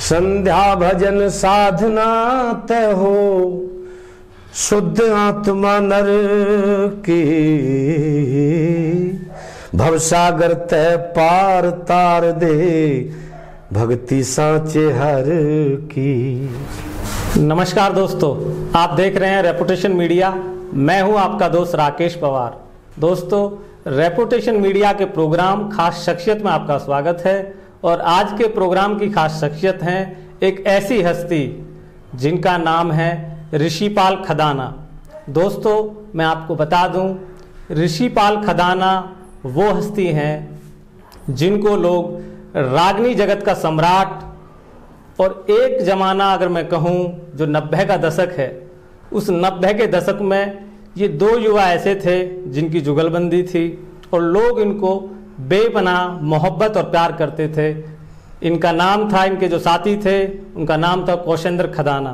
संध्या भजन साधना तय हो, शुद्ध आत्मा नर की, भवसागर तय पार तार दे, भक्ति सांचे हर की। नमस्कार दोस्तों, आप देख रहे हैं रेपुटेशन मीडिया। मैं हूं आपका दोस्त राकेश पवार। दोस्तों, रेपुटेशन मीडिया के प्रोग्राम खास शख्सियत में आपका स्वागत है। और आज के प्रोग्राम की खास शख्सियत हैं एक ऐसी हस्ती जिनका नाम है ऋषिपाल खदाना। दोस्तों, मैं आपको बता दूं, ऋषिपाल खदाना वो हस्ती हैं जिनको लोग रागनी जगत का सम्राट, और एक ज़माना अगर मैं कहूं जो 90 का दशक है, उस 90 के दशक में ये दो युवा ऐसे थे जिनकी जुगलबंदी थी और लोग इनको बेपनाह मोहब्बत और प्यार करते थे। इनका नाम था, इनके जो साथी थे उनका नाम था कौशेंद्र खदाना।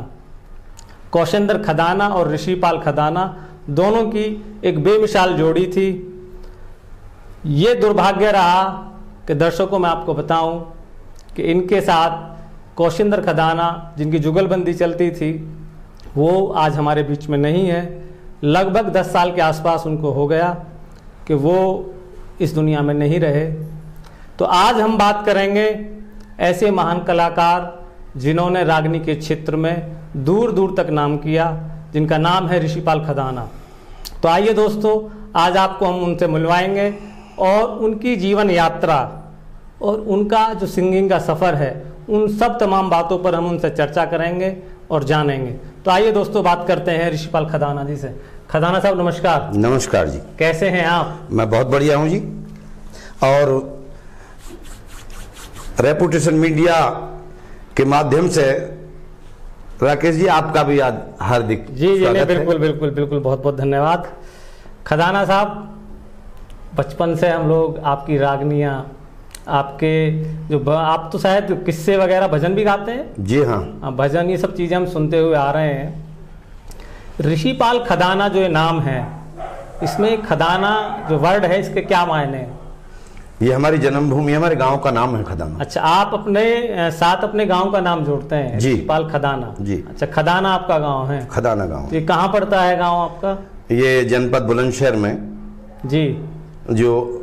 कौशेंद्र खदाना और ऋषिपाल खदाना दोनों की एक बेमिसाल जोड़ी थी। ये दुर्भाग्य रहा कि दर्शकों मैं आपको बताऊं कि इनके साथ कौशेंद्र खदाना जिनकी जुगलबंदी चलती थी वो आज हमारे बीच में नहीं है। लगभग 10 साल के आसपास उनको हो गया कि वो इस दुनिया में नहीं रहे। तो आज हम बात करेंगे ऐसे महान कलाकार जिन्होंने रागनी के क्षेत्र में दूर दूर तक नाम किया, जिनका नाम है ऋषिपाल खदाना। तो आइए दोस्तों, आज आपको हम उनसे मिलवाएंगे और उनकी जीवन यात्रा और उनका जो सिंगिंग का सफ़र है, उन सब तमाम बातों पर हम उनसे चर्चा करेंगे और जानेंगे। तो आइए दोस्तों, बात करते हैं ऋषिपाल खदाना जी से। खदाना साहब नमस्कार। नमस्कार जी। कैसे हैं आप? मैं बहुत बढ़िया हूं जी। और रेपुटेशन मीडिया के माध्यम से राकेश जी आपका भी आज हार्दिक जी बिल्कुल बिल्कुल बिल्कुल, बहुत बहुत धन्यवाद। खदाना साहब, बचपन से हम लोग आपकी रागनियाँ, आपके जो आप तो शायद किस्से वगैरह भजन भी गाते हैं। जी हाँ, भजन ये सब चीज़ें हम सुनते हुए आ रहे हैं। ऋषिपाल खदाना जो ये नाम है, इसमें खदाना जो वर्ड है इसके क्या मायने हैं? ये हमारी जन्मभूमि, हमारे गांव का नाम है खदाना। अच्छा, आप अपने साथ अपने गांव का नाम जोड़ते हैं? जी, ऋषिपाल खदाना जी। अच्छा, खदाना आपका गांव है? खदाना गांव। तो ये कहाँ पड़ता है गांव आपका? ये जनपद बुलंदशहर में जी, जो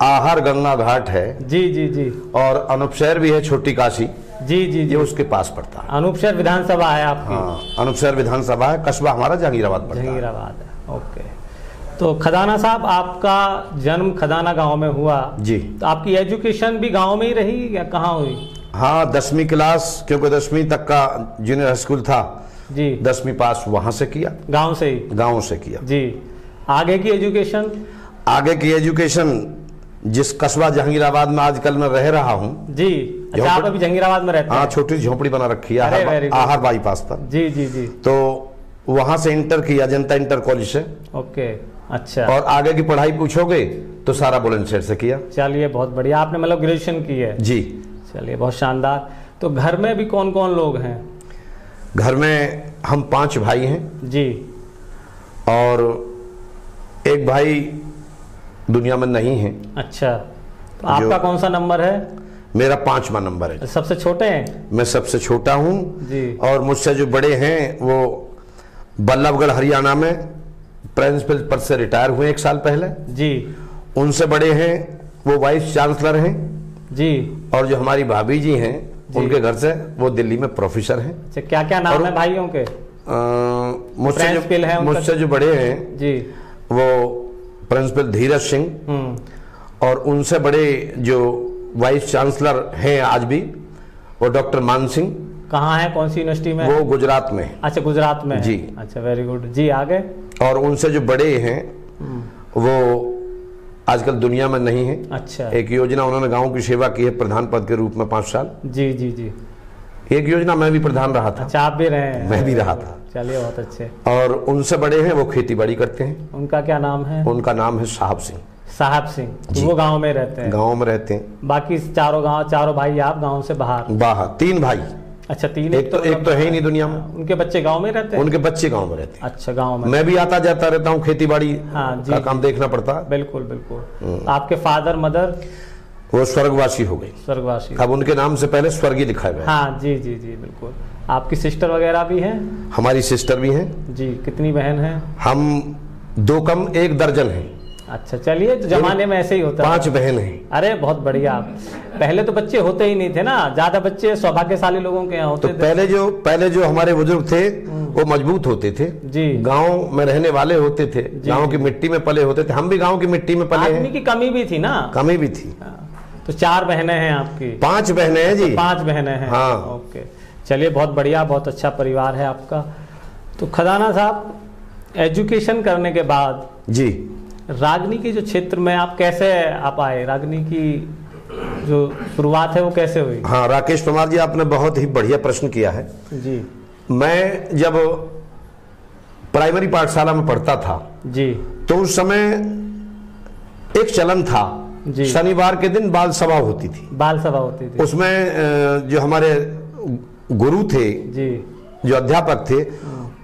आहर गंगा घाट है जी जी जी, और अनूपशहर भी है, छोटी काशी जी जी जी, ये उसके पास पड़ता है। अनूपशहर विधानसभा है आपकी? हाँ, अनूपशहर विधानसभा है। कस्बा हमारा जहांगीराबाद पड़ता है। जहांगीराबाद है, ओके। तो खदाना साहब, आपका जन्म खदाना गांव में हुआ जी। तो आपकी एजुकेशन भी गांव में ही रही या कहाँ हुई? हाँ, 10वीं क्लास, क्योंकि 10वीं तक का जूनियर स्कूल था जी, 10वीं पास वहां से किया, गांव से ही? गांव से किया जी। आगे की एजुकेशन? आगे की एजुकेशन जिस कस्बा जहांगीराबाद में आजकल मैं रह रहा हूँ जी। अच्छा, आप अभी जहांगीराबाद में रहते हैं? हाँ, छोटी झोपड़ी बना रखी है आहर बाईपास पर। जी जी जी। तो वहां से इंटर किया, जनता इंटर कॉलेज से। ओके, अच्छा। और आगे की पढ़ाई पूछोगे तो सारा बुलंदशहर से किया। चलिए, बहुत बढ़िया। आपने मतलब ग्रेजुएशन की है? जी। चलिए, बहुत शानदार। तो घर में भी कौन कौन लोग हैं? घर में हम 5 भाई हैं जी, और एक भाई दुनिया में नहीं है। अच्छा, तो आपका कौन सा नंबर है? मेरा 5वां नंबर है। सबसे छोटे हैं? मैं सबसे छोटा हूँ जी। और मुझसे जो बड़े हैं वो बल्लभगढ़ हरियाणा में प्रिंसिपल पद से रिटायर हुए 1 साल पहले जी। उनसे बड़े हैं वो वाइस चांसलर हैं जी। और जो हमारी भाभी जी हैं उनके घर से वो दिल्ली में प्रोफेसर हैं। अच्छा, क्या क्या नाम है भाइयों के? मुझसे जो बड़े हैं जी, वो प्रिंसिपल धीरज सिंह, और उनसे बड़े जो वाइस चांसलर हैं आज भी वो डॉक्टर मान सिंह। कहाँ है, कौन सी यूनिवर्सिटी में? वो गुजरात में। अच्छा, गुजरात में जी। अच्छा, वेरी गुड जी। आगे? और उनसे जो बड़े हैं वो आजकल दुनिया में नहीं है। अच्छा। एक योजना उन्होंने गांव की सेवा की है प्रधान पद के रूप में 5 साल। जी जी जी। एक योजना मैं भी प्रधान रहा था। अच्छा, आप भी रहे हैं? मैं भी रहा था। चलिए, बहुत अच्छे। और उनसे बड़े हैं वो खेती बाड़ी करते हैं। उनका क्या नाम है? उनका नाम है साहब सिंह। साहब सिंह, वो गांव में रहते हैं? गांव में रहते हैं। बाकी चारों भाई आप गांव से बाहर? 3 भाई। अच्छा, 3? एक तो है ही नहीं दुनिया में। उनके बच्चे गांव में रहते हैं? उनके बच्चे गांव में रहते हैं। अच्छा, गांव में। मैं भी आता जाता रहता हूँ, खेती बाड़ी का काम देखना पड़ता है। बिल्कुल बिल्कुल। आपके फादर मदर? वो स्वर्गवासी हो गई। स्वर्गवासी। अब उनके नाम से पहले स्वर्गीय लिखा हुआ है। हाँ जी जी जी बिल्कुल। आपकी सिस्टर वगैरह भी हैं? हमारी सिस्टर भी हैं जी। कितनी बहन हैं? हम 2 कम 1 दर्जन हैं। अच्छा चलिए, तो जमाने में ऐसे ही होता है। 5 बहन हैं। अरे बहुत बढ़िया। पहले तो बच्चे होते ही नहीं थे ना, ज्यादा बच्चे सौभाग्यशाली लोगों के यहाँ होते तो थे। पहले जो हमारे बुजुर्ग थे वो मजबूत होते थे जी। गांव में रहने वाले होते थे, गांव की मिट्टी में पले होते थे। हम भी गांव की मिट्टी में पले हैं। आदमी की कमी भी थी ना। कमी भी थी। तो 4 बहनें हैं आपकी? 5 बहनें हैं जी। 5 बहनें हैं। हाँ। ओके चलिए, बहुत बढ़िया, बहुत अच्छा परिवार है आपका। तो खदाना साहब, एजुकेशन करने के बाद जी रागनी के जो क्षेत्र में आप कैसे आप आए? रागनी की जो शुरुआत है वो कैसे हुई? हाँ राकेश पवार जी, आपने बहुत ही बढ़िया प्रश्न किया है जी। मैं जब प्राइमरी पाठशाला में पढ़ता था जी, तो उस समय एक चलन था जी। शनिवार के दिन बाल सभा होती थी। बाल सभा होती थी। उसमें जो हमारे गुरु थे जी, जो अध्यापक थे,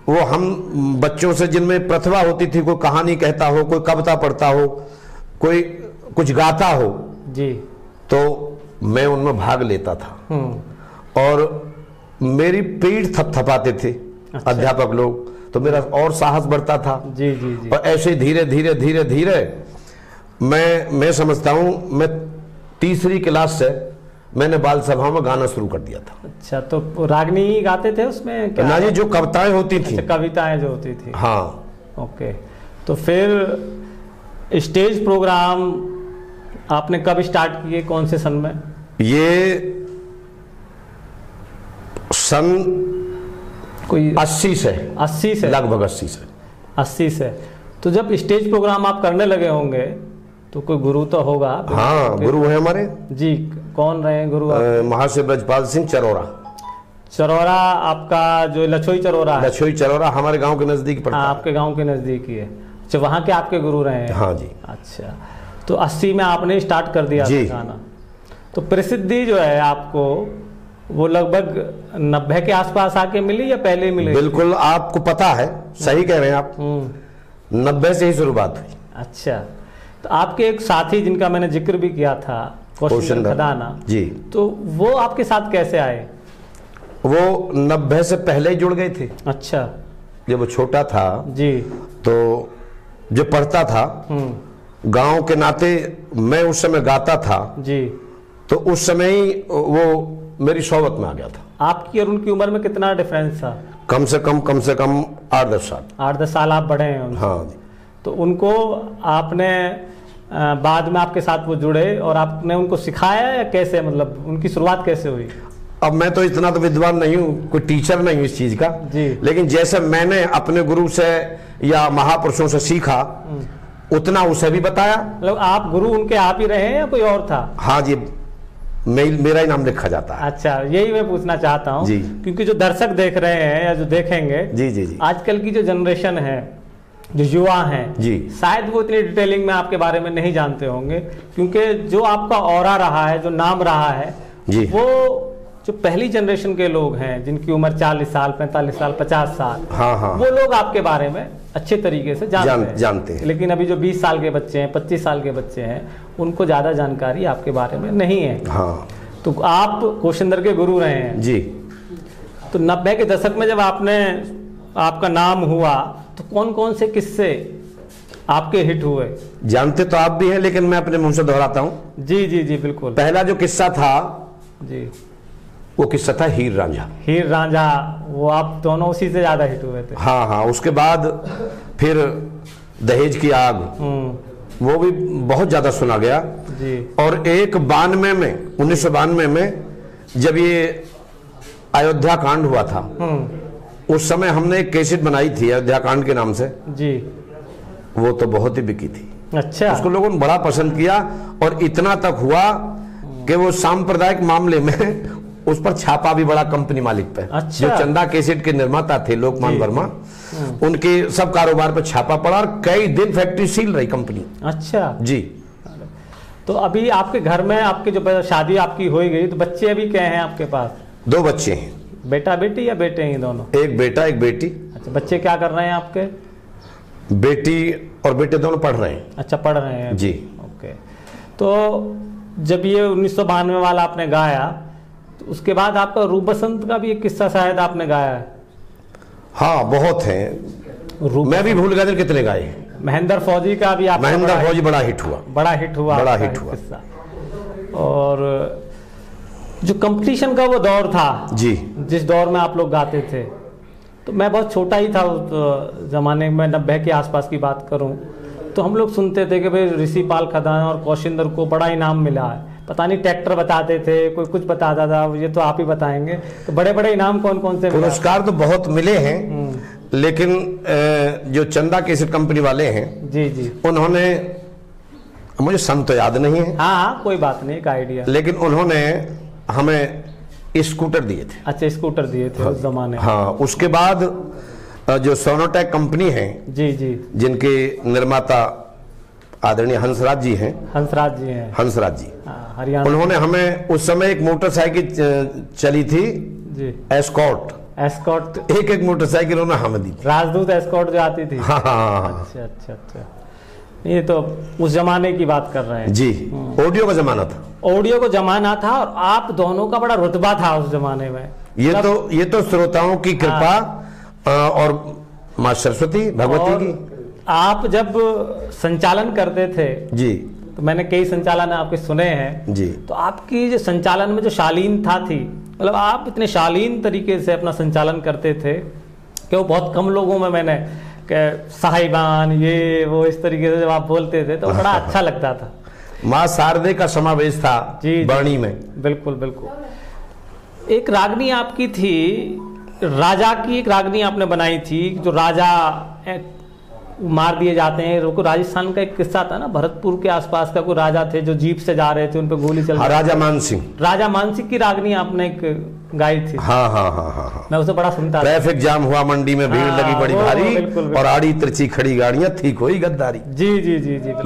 वो हम बच्चों से जिनमें प्रतिभा होती थी, कोई कहानी कहता हो, कोई कविता पढ़ता हो, कोई कुछ गाता हो जी, तो मैं उनमें भाग लेता था और मेरी पीठ थपथपाते थे अध्यापक लोग, तो मेरा और साहस बढ़ता था। जी जी जी। और ऐसे धीरे धीरे धीरे धीरे मैं समझता हूँ मैं 3री क्लास से मैंने बाल सभाओं में गाना शुरू कर दिया था। अच्छा, तो रागनी ही गाते थे उसमें क्या? ना जी, जो कविताएं होती थी। अच्छा, कविताएं जो होती थी। हाँ। ओके, तो फिर स्टेज प्रोग्राम आपने कब स्टार्ट किए, कौन से सन में? ये सन कोई 80 से। 80 से? लगभग 80 से। 80 से। तो जब स्टेज प्रोग्राम आप करने लगे होंगे तो कोई गुरु तो होगा? हाँ, गुरु है हमारे जी। कौन रहे गुरु? महाशिव ब्रजपाल सिंह चरोरा। चरोरा आपका जो लछोई चरोरा है? लछोई चरोरा हमारे गांव के नजदीक पड़ता है। आपके गांव के नजदीक ही है। अच्छा, वहाँ के आपके गुरु रहे हैं? हाँ जी। अच्छा, तो 80 में आपने स्टार्ट कर दिया जी। गाना। तो प्रसिद्धि जो है आपको वो लगभग 90 के आसपास आके मिली या पहले मिली? बिल्कुल, आपको पता है, सही कह रहे हैं आप। 90 से ही शुरुआत हुई। अच्छा, तो आपके एक साथी जिनका मैंने जिक्र भी किया था, कौशिक खदाना जी, तो वो आपके साथ कैसे आए? वो 90 से पहले ही जुड़ गए थे। अच्छा। जब वो छोटा था जी, तो जो पढ़ता था गांव के नाते, मैं उस समय गाता था जी, तो उस समय ही वो मेरी सोबत में आ गया था। आपकी और उनकी उम्र में कितना डिफरेंस था? कम से कम 8-10 साल। 8-10 साल आप बड़े हैं? हाँ जी। तो उनको आपने बाद में आपके साथ वो जुड़े और आपने उनको सिखाया या कैसे, मतलब उनकी शुरुआत कैसे हुई? अब मैं तो इतना तो विद्वान नहीं हूँ, कोई टीचर नहीं हूँ इस चीज का जी। लेकिन जैसे मैंने अपने गुरु से या महापुरुषों से सीखा उतना उसे भी बताया। मतलब आप गुरु उनके आप ही रहे हैं या कोई और था? हाँ जी, मेरा ही नाम लिखा जाता है। अच्छा, यही मैं पूछना चाहता हूँ क्योंकि जो दर्शक देख रहे हैं या जो देखेंगे, जी जी जी, आजकल की जो जनरेशन है, जो युवा हैं जी, शायद वो इतनी डिटेलिंग में आपके बारे में नहीं जानते होंगे, क्योंकि जो आपका ऑरा रहा है, जो नाम रहा है जी, वो जो पहली जनरेशन के लोग हैं जिनकी उम्र 40 साल, 45 साल, 50 साल, हाँ हाँ, वो लोग आपके बारे में अच्छे तरीके से जानते हैं। लेकिन अभी जो 20 साल के बच्चे हैं, 25 साल के बच्चे हैं, उनको ज्यादा जानकारी आपके बारे में नहीं है। हाँ। तो आप कौशिंदर के गुरु रहे हैं जी। तो 90 के दशक में जब आपका नाम हुआ तो कौन कौन से किस्से आपके हिट हुए? जानते तो आप भी हैं लेकिन मैं अपने मुंह से दोहराता हूँ। जी जी जी बिल्कुल। पहला जो किस्सा था जी, वो किस्सा था हीर रांझा। हीर रांझा, वो आप दोनों उसी से ज्यादा हिट हुए थे। हाँ हाँ। उसके बाद फिर दहेज की आग, वो भी बहुत ज्यादा सुना गया जी। और एक 1992 में जब ये अयोध्या कांड हुआ था, उस समय हमने एक कैसेट बनाई थी अयोध्या कांड के नाम से जी, वो तो बहुत ही बिकी थी। अच्छा। उसको लोगों ने बड़ा पसंद किया और इतना तक हुआ कि वो सांप्रदायिक मामले में उस पर छापा भी बड़ा कंपनी मालिक पे। अच्छा। जो चंदा कैसेट के निर्माता थे लोकमान वर्मा, उनके सब कारोबार पे छापा पड़ा और कई दिन फैक्ट्री सील रही कंपनी। अच्छा जी। तो अभी आपके घर में आपके जो शादी आपकी हो गई तो बच्चे अभी क्या हैं आपके पास? 2 बच्चे हैं। बेटा बेटी या बेटे हैं दोनों? एक बेटा एक बेटी। अच्छा, बच्चे क्या कर रहे हैं आपके? बेटी और बेटे दोनों पढ़ रहे हैं। अच्छा, पढ़ रहे हैं जी। ओके। तो जब ये 1992 वाला आपने गाया तो उसके बाद आपका रूप बसंत का भी एक किस्सा शायद आपने गाया है। हाँ बहुत हैं, मैं भी भूल गया कितने गाए। महेंद्र फौजी का भी आपका महेंद्र फौजी बड़ा हिट हुआ बड़ा हिट हुआ। और जो कंपटीशन का वो दौर था जी, जिस दौर में आप लोग गाते थे, तो मैं बहुत छोटा ही था उस जमाने में, 90 के आसपास की बात करूं, तो हम लोग सुनते थे कि भाई ऋषि पाल खदान और कौशिंदर को बड़ा इनाम मिला है। पता नहीं ट्रैक्टर बताते थे, कोई कुछ बताता था, ये तो आप ही बताएंगे। तो बड़े बड़े इनाम कौन कौन से? पुरस्कार तो बहुत मिले हैं, लेकिन जो चंदा केसर कंपनी वाले हैं जी जी, उन्होंने, मुझे सन तो याद नहीं है, हाँ कोई बात नहीं, एक आइडिया, लेकिन उन्होंने हमें स्कूटर दिए थे। अच्छा, स्कूटर दिए थे उस जमाने। हाँ, उसके बाद जो सोनोटेक कंपनी है जी जी, जिनके निर्माता आदरणीय हंसराज जी हैं, हंसराज जी, हरियाणा, उन्होंने हमें उस समय एक मोटरसाइकिल चली थी जी, एस्कॉर्ट, एक मोटरसाइकिल उन्होंने हमें दी, राजदूत एस्कॉर्ट जो आती थी। हाँ। अच्छा, ये तो उस जमाने की बात कर रहे हैं जी। ऑडियो का जमाना था, ऑडियो का जमाना था, और आप दोनों का बड़ा रुतबा था उस जमाने में। ये तो श्रोताओं की कृपा और माँ सरस्वती भगवती की। आप जब संचालन करते थे जी, तो मैंने कई संचालन आपके सुने हैं जी, तो आपकी जो संचालन में जो शालीनता थी, मतलब आप इतने शालीन तरीके से अपना संचालन करते थे कि वो बहुत कम लोगों में मैंने साहिबान ये वो इस तरीके से जब आप बोलते थे तो बड़ा अच्छा लगता था। माँ शारदे का समावेश था जी वाणी में। बिल्कुल बिल्कुल। एक रागनी आपकी थी, राजा की एक रागनी आपने बनाई थी, जो राजा मार दिए जाते हैं। राजस्थान का एक किस्सा था ना, भरतपुर के आसपास का कोई राजा थे जो जीप से जा रहे थे, उन पे गोली चल रही। राजा मानसिंह, राजा मानसिंह की रागनी आपने एक गाई थी। हाँ। मैं उसे बड़ा सुनता था। ट्रैफिक जाम हुआ, मंडी में भीड़ लगी बड़ी भारी, और आड़ी तिरछी खड़ी गाड़ियां, थी कोई गद्दारी। जी।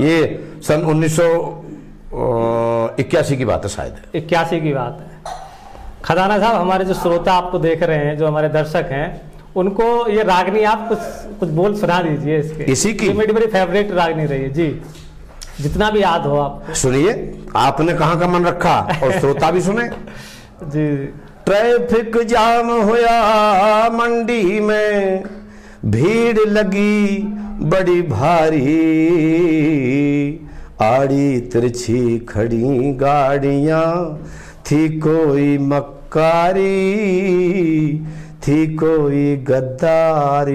ये सन 1981 की बात है, शायद 81 की बात है। खजाना साहब, हमारे जो श्रोता आपको देख रहे हैं, जो हमारे दर्शक हैं, उनको ये रागनी आप कुछ बोल सुना दीजिए इसी की। ये मेरी बड़ी फेवरेट रागनी रही है जी, जितना भी याद हो आप सुनिए। आपने कहाँ का मन रखा और श्रोता भी सुने जी। ट्रैफिक जाम होया मंडी में, भीड़ लगी बड़ी भारी, आड़ी तिरछी खड़ी गाड़ियां, थी कोई मक्कारी, थी कोई गद्दारी।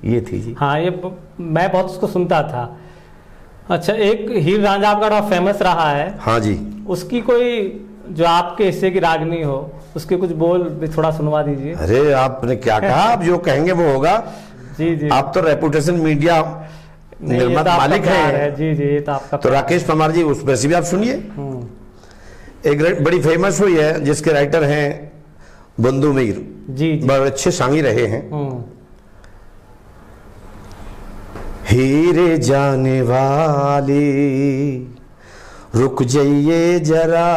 ये थी जी। हाँ, ये मैं बहुत उसको सुनता था। अच्छा, एक हीर रांझा आपका बड़ा फेमस रहा है। हाँ जी। उसकी कोई जो आपके हिस्से की रागनी हो, उसके कुछ बोल भी थोड़ा सुनवा दीजिए। अरे आपने क्या कहा, आप जो कहेंगे वो होगा। जी। आप तो रेपुटेशन मीडिया निर्माता मालिक है। जी। ये तो आपका। तो राकेश पवार जी, उसमें से भी आप सुनिए। एक बड़ी फेमस हुई है, जिसके राइटर हैं बंधु मीर जी। बड़े अच्छे सांगी रहे हैं। हीरे जाने वाली रुक जाइए जरा,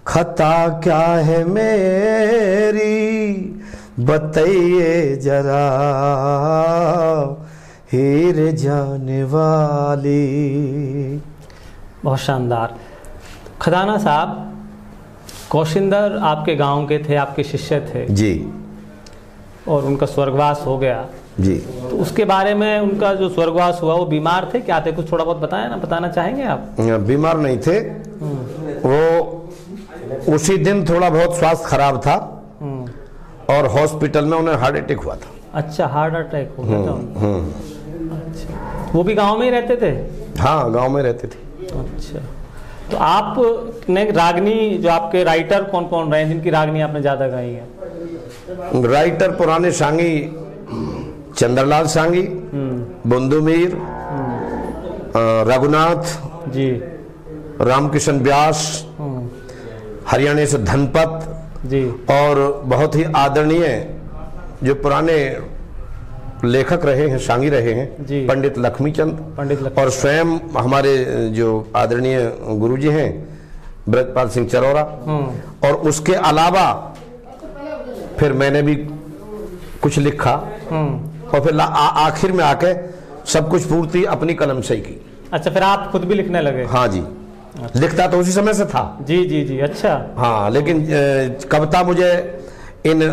खता क्या है मेरी बताइए जरा, हीरे जाने वाली। बहुत शानदार। खजाना साहब, कौशिंदर आपके गांव के थे, आपके शिष्य थे जी, और उनका स्वर्गवास हो गया जी। तो उसके बारे में, उनका जो स्वर्गवास हुआ, वो बीमार थे, क्या थे, कुछ थोड़ा बहुत बताना चाहेंगे आप? बीमार नहीं थे वो, उसी दिन थोड़ा बहुत स्वास्थ्य खराब था और हॉस्पिटल में उन्हें हार्ट अटैक हुआ था। अच्छा, हार्ट अटैक हो गया था। अच्छा, वो भी गांव में ही रहते थे? हाँ, गांव में रहते थे। अच्छा, तो आप ने रागनी, जो आपके राइटर कौन कौन रहे हैं जिनकी रागनी आपने ज्यादा गाई है? राइटर पुराने सांगी चंद्रलाल सांगी, बंधु मीर, रघुनाथ जी, रामकिशन व्यास, हरियाणा से धनपत जी, और बहुत ही आदरणीय जो पुराने लेखक रहे हैं, सांगी रहे हैं, पंडित लक्ष्मीचंद, और स्वयं हमारे जो आदरणीय गुरुजी हैं ब्रजपाल सिंह चरौरा। और उसके अलावा फिर मैंने भी कुछ लिखा, और फिर आखिर में आके सब कुछ पूर्ति अपनी कलम से ही की। अच्छा, फिर आप खुद भी लिखने लगे? हाँ जी। अच्छा। लिखता तो उसी समय से था। जी जी जी। अच्छा। हाँ, लेकिन कविता मुझे इन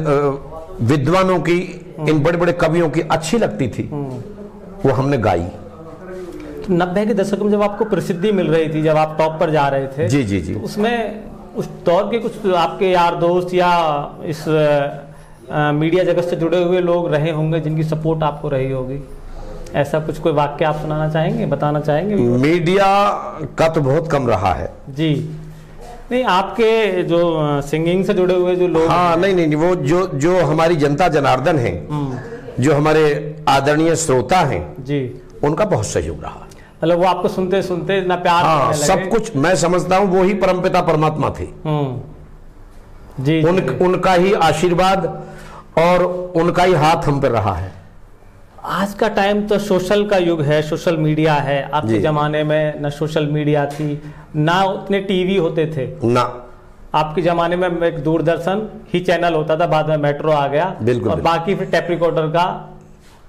विद्वानों की, इन बड़े बड़े कवियों की अच्छी लगती थी, वो हमने गाई। 90 के दशक में जब आपको प्रसिद्धि मिल रही थी, जब आप टॉप पर जा रहे थे, जी जी जी, तो उसमें उस दौर के कुछ आपके यार दोस्त या इस मीडिया जगत से जुड़े हुए लोग रहे होंगे जिनकी सपोर्ट आपको रही होगी, ऐसा कुछ कोई वाक्य आप सुनाना चाहेंगे, बताना चाहेंगे? मीडिया का तो बहुत कम रहा है जी। नहीं, आपके जो सिंगिंग से जुड़े हुए जो लोग, हाँ, नहीं नहीं, वो जो हमारी जनता जनार्दन है, जो हमारे आदरणीय श्रोता हैं जी, उनका बहुत सहयोग रहा। मतलब वो आपको सुनते सुनते ना प्यार, हाँ, सब कुछ मैं समझता हूँ वो ही परमपिता परमात्मा थे। जी, उनका ही आशीर्वाद और उनका ही हाथ हम पे रहा है। आज का टाइम तो सोशल का युग है, सोशल मीडिया है। आपके जमाने में ना सोशल मीडिया थी, ना उतने टीवी होते थे, ना आपके जमाने में एक दूरदर्शन ही चैनल होता था, बाद में मेट्रो आ गया, और बाकी फिर टेप रिकॉर्डर का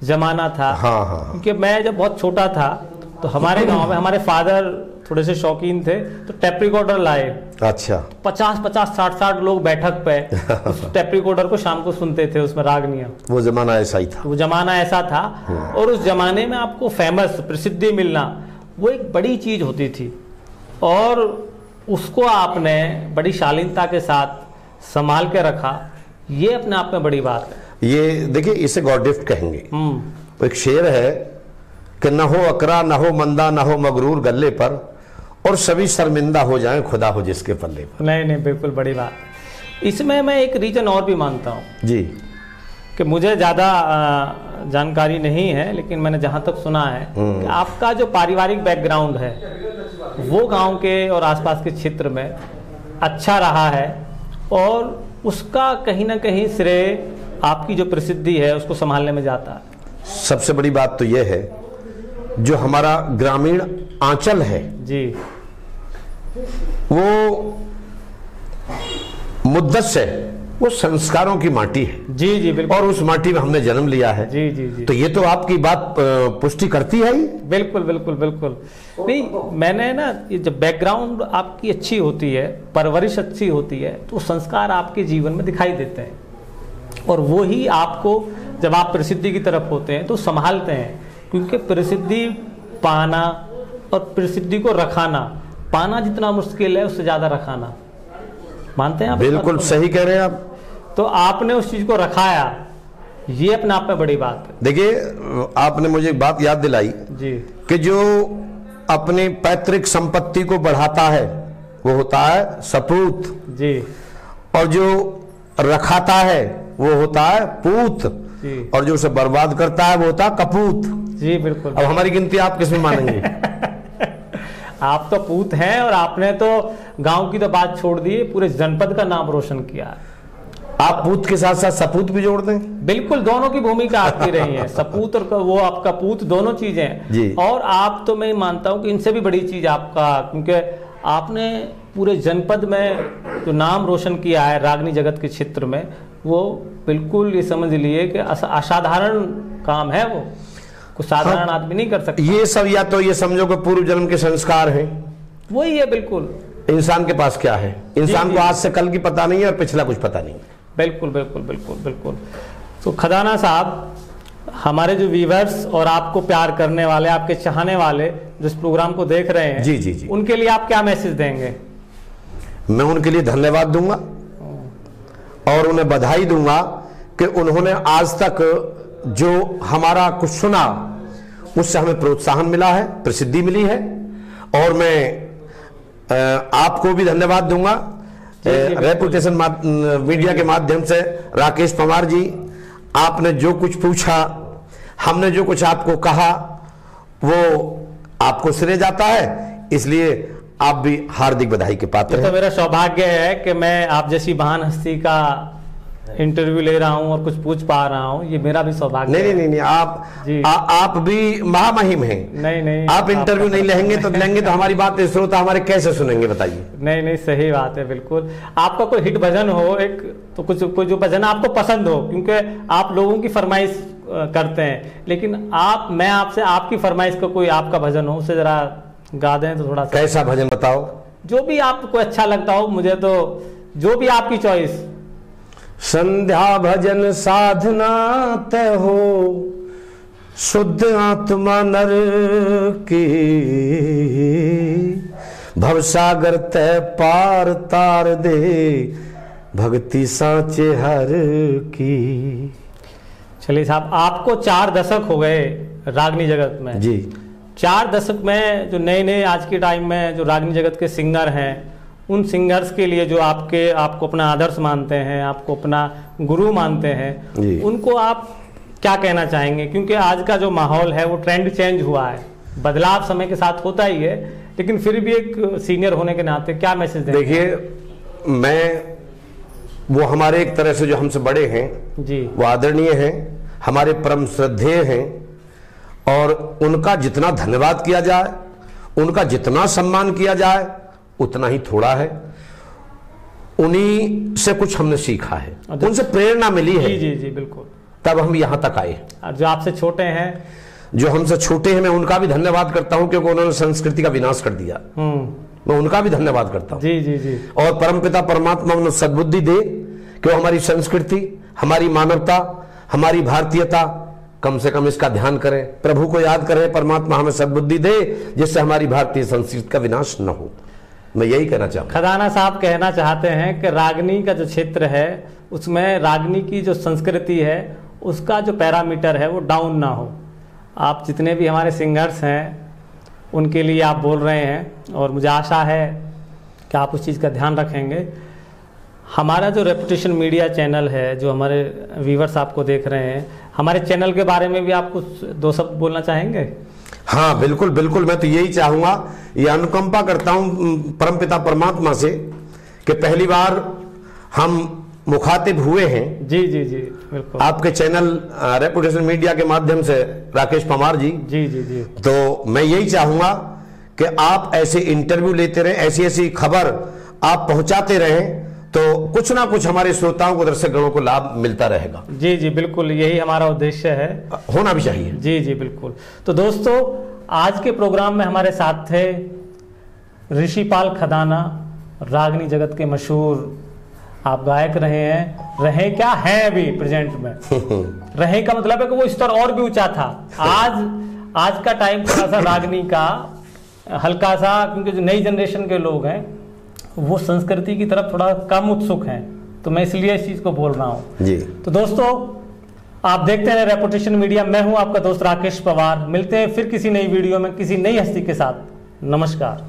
जमाना था। हाँ हाँ। क्योंकि मैं जब बहुत छोटा था तो हमारे गांव में हमारे फादर थोड़े से शौकीन थे, तो टेप रिकॉर्डर लाए। अच्छा। 50-50, 60-60 लोग बैठक पे उस टेप रिकॉर्डर को शाम को सुनते थे, उसमें रागनियां। वो जमाना ऐसा ही था, वो जमाना ऐसा था। और उस जमाने में आपको फेमस, प्रसिद्धि मिलना वो एक बड़ी चीज होती थी, और उसको आपने बड़ी शालीनता के साथ संभाल के रखा, ये अपने आप में बड़ी बात है। ये देखिए, इसे गॉड गिफ्ट कहेंगे। एक शेर है कि न हो अकरा, न हो मंदा, न हो मगरूर गले पर, और सभी शर्मिंदा हो जाएं, खुदा हो जिसके पल्ले पर। नहीं नहीं, बिल्कुल बड़ी बात। इसमें मैं एक रीजन और भी मानता हूँ जी, कि मुझे ज़्यादा जानकारी नहीं है, लेकिन मैंने जहाँ तक सुना है कि आपका जो पारिवारिक बैकग्राउंड है वो गांव के और आसपास के क्षेत्र में अच्छा रहा है, और उसका कहीं ना कहीं श्रेय आपकी जो प्रसिद्धि है उसको संभालने में जाता है। सबसे बड़ी बात तो यह है, जो हमारा ग्रामीण आंचल है जी, वो मुद्दत से वो संस्कारों की माटी है। जी जी बिल्कुल, और उस माटी में हमने जन्म लिया है। जी जी जी, तो ये तो आपकी बात पुष्टि करती है ही। बिल्कुल बिल्कुल बिल्कुल। नहीं, मैंने ना, ये जब बैकग्राउंड आपकी अच्छी होती है, परवरिश अच्छी होती है, तो संस्कार आपके जीवन में दिखाई देते हैं, और वो ही आपको जब आप प्रसिद्धि की तरफ होते हैं तो संभालते हैं। क्योंकि प्रसिद्धि पाना और प्रसिद्धि को रखाना, पाना जितना मुश्किल है उससे ज्यादा रखाना, मानते हैं आप? बिल्कुल सही कह रहे हैं आप। तो आपने उस चीज को रखाया, ये अपने आप में बड़ी बात है। देखिए, आपने मुझे एक बात याद दिलाई जी, कि जो अपनी पैतृक संपत्ति को बढ़ाता है वो होता है सपूत जी, और जो रखाता है वो होता है पूत जी, और जो उसे बर्बाद करता है वो होता है कपूत। जी बिल्कुल। अब हमारी गिनती आप किसमें मानेंगे? आप तो पूत हैं, और आपने तो गांव की तो बात छोड़ दी, पूरे जनपद का नाम रोशन किया। आप पूत के साथ साथ सपूत भी जोड़ दें। बिल्कुल, दोनों की भूमिका आपकी रही है, सपूत और वो आपका पूत, दोनों चीजें हैं। और आप तो मैं मानता हूं कि इनसे भी बड़ी चीज आपका, क्योंकि आपने पूरे जनपद में जो नाम रोशन किया है रागनी जगत के क्षेत्र में, वो बिल्कुल ये समझ लिए कि असाधारण काम है, वो कुछ साधारण आदमी नहीं कर सकता। ये सब या तो ये समझो कि पूर्व जन्म के संस्कार हैं, वही है। बिल्कुल, इंसान के पास क्या है, इंसान को आज से कल की पता नहीं है और पिछला कुछ पता नहीं है। बिल्कुल बिल्कुल बिल्कुल बिल्कुल। तो खजाना साहब, हमारे जो व्यूअर्स और आपको प्यार करने वाले, आपके चाहने वाले जो इस प्रोग्राम को देख रहे हैं, जी जी जी, उनके लिए आप क्या मैसेज देंगे? मैं उनके लिए धन्यवाद दूंगा और उन्हें बधाई दूंगा कि उन्होंने आज तक जो हमारा कुछ सुना उससे हमें प्रोत्साहन मिला है, प्रसिद्धि मिली है। और मैं आपको भी धन्यवाद दूंगा रेपुटेशन मीडिया के माध्यम से। राकेश पवार जी, आपने जो कुछ पूछा, हमने जो कुछ आपको कहा, वो आपको सिरे जाता है, इसलिए आप भी हार्दिक बधाई के पात्र हैं। तो मेरा सौभाग्य है कि मैं आप जैसी महान हस्ती का इंटरव्यू ले रहा हूं और कुछ पूछ पा रहा हूं, ये मेरा भी सौभाग्य है। नहीं, आप भी महामहिम हैं। नहीं, आप इंटरव्यू नहीं लेंगे तो हमारी बात श्रोता हमारे कैसे सुनेंगे, बताइए? नहीं, सही बात है, बिल्कुल। आपका कोई हिट भजन हो एक, तो कुछ कोई जो भजन आपको पसंद हो, क्योंकि आप लोगों की फरमाइश करते हैं, लेकिन मैं आपसे आपकी फरमाइश का कोई आपका भजन हो उसे जरा गा दें तो थोड़ा सा। कैसा भजन बताओ? जो भी आपको अच्छा लगता हो, मुझे तो जो भी आपकी चॉइस। संध्या भजन साधना तय हो, शुद्ध आत्मा नर की, भवसागर तय पार तार दे, भक्ति सांचे हर की। चलिए साहब, आपको 4 दशक हो गए रागनी जगत में जी। 4 दशक में जो नए आज के टाइम में जो रागनी जगत के सिंगर हैं, उन सिंगर्स के लिए जो आपको अपना आदर्श मानते हैं, आपको अपना गुरु मानते हैं, उनको आप क्या कहना चाहेंगे? क्योंकि आज का जो माहौल है वो ट्रेंड चेंज हुआ है, बदलाव समय के साथ होता ही है, लेकिन फिर भी एक सीनियर होने के नाते क्या मैसेज देंगे? देखिए, वो हमारे एक तरह से जो हमसे बड़े हैं जी, वो आदरणीय हैं, हमारे परम श्रद्धेय हैं, और उनका जितना धन्यवाद किया जाए, उनका जितना सम्मान किया जाए, उतना ही थोड़ा है। उन्हीं से कुछ हमने सीखा है, उनसे प्रेरणा मिली है। जी जी जी, बिल्कुल। तब हम यहां तक आए। जो आपसे छोटे हैं, जो हमसे छोटे हैं, मैं उनका भी धन्यवाद करता हूं, क्योंकि उन्होंने संस्कृति का विनाश कर दिया। मैं उनका भी धन्यवाद करता हूं। जी जी जी। और परमपिता परमात्मा उन्हें सद्बुद्धि दे कि वो हमारी संस्कृति, हमारी मानवता, हमारी भारतीयता, कम से कम इसका ध्यान करें, प्रभु को याद करें, परमात्मा हमें सद्बुद्धि दे जिससे हमारी भारतीय संस्कृति का विनाश न हो। मैं यही कहना चाहूँगा। खजाना साहब कहना चाहते हैं कि रागनी का जो क्षेत्र है उसमें रागनी की जो संस्कृति है उसका जो पैरामीटर है वो डाउन ना हो। आप जितने भी हमारे सिंगर्स हैं उनके लिए आप बोल रहे हैं, और मुझे आशा है कि आप उस चीज़ का ध्यान रखेंगे। हमारा जो रेपुटेशन मीडिया चैनल है, जो हमारे व्यूवर्स आपको देख रहे हैं, हमारे चैनल के बारे में भी आप कुछ 2 शब्द बोलना चाहेंगे? हाँ बिल्कुल बिल्कुल, मैं तो यही चाहूंगा, ये अनुकंपा करता हूं परमपिता परमात्मा से कि पहली बार हम मुखातिब हुए हैं। जी जी जी, बिल्कुल। आपके चैनल रेपुटेशन मीडिया के माध्यम से, राकेश पवार जी। जी जी जी। तो मैं यही चाहूंगा कि आप ऐसे इंटरव्यू लेते रहें, ऐसी ऐसी खबर आप पहुंचाते रहें, तो कुछ ना कुछ हमारे श्रोताओं को, दर्शक गणों को लाभ मिलता रहेगा। जी जी, बिल्कुल, यही हमारा उद्देश्य है, होना भी चाहिए। जी जी, बिल्कुल। तो दोस्तों, आज के प्रोग्राम में हमारे साथ थे ऋषिपाल खदाना, रागनी जगत के मशहूर आप गायक रहे क्या हैं अभी प्रेजेंट में। रहे का मतलब है कि वो स्तर और भी ऊंचा था। आज का टाइम थोड़ा सा रागनी का हल्का सा, क्योंकि जो नई जनरेशन के लोग हैं वो संस्कृति की तरफ थोड़ा कम उत्सुक हैं, तो मैं इसलिए इस चीज को बोल रहा हूँ जी। तो दोस्तों, आप देखते हैं रेपुटेशन मीडिया। मैं हूं आपका दोस्त राकेश पवार। मिलते हैं फिर किसी नई वीडियो में किसी नई हस्ती के साथ। नमस्कार।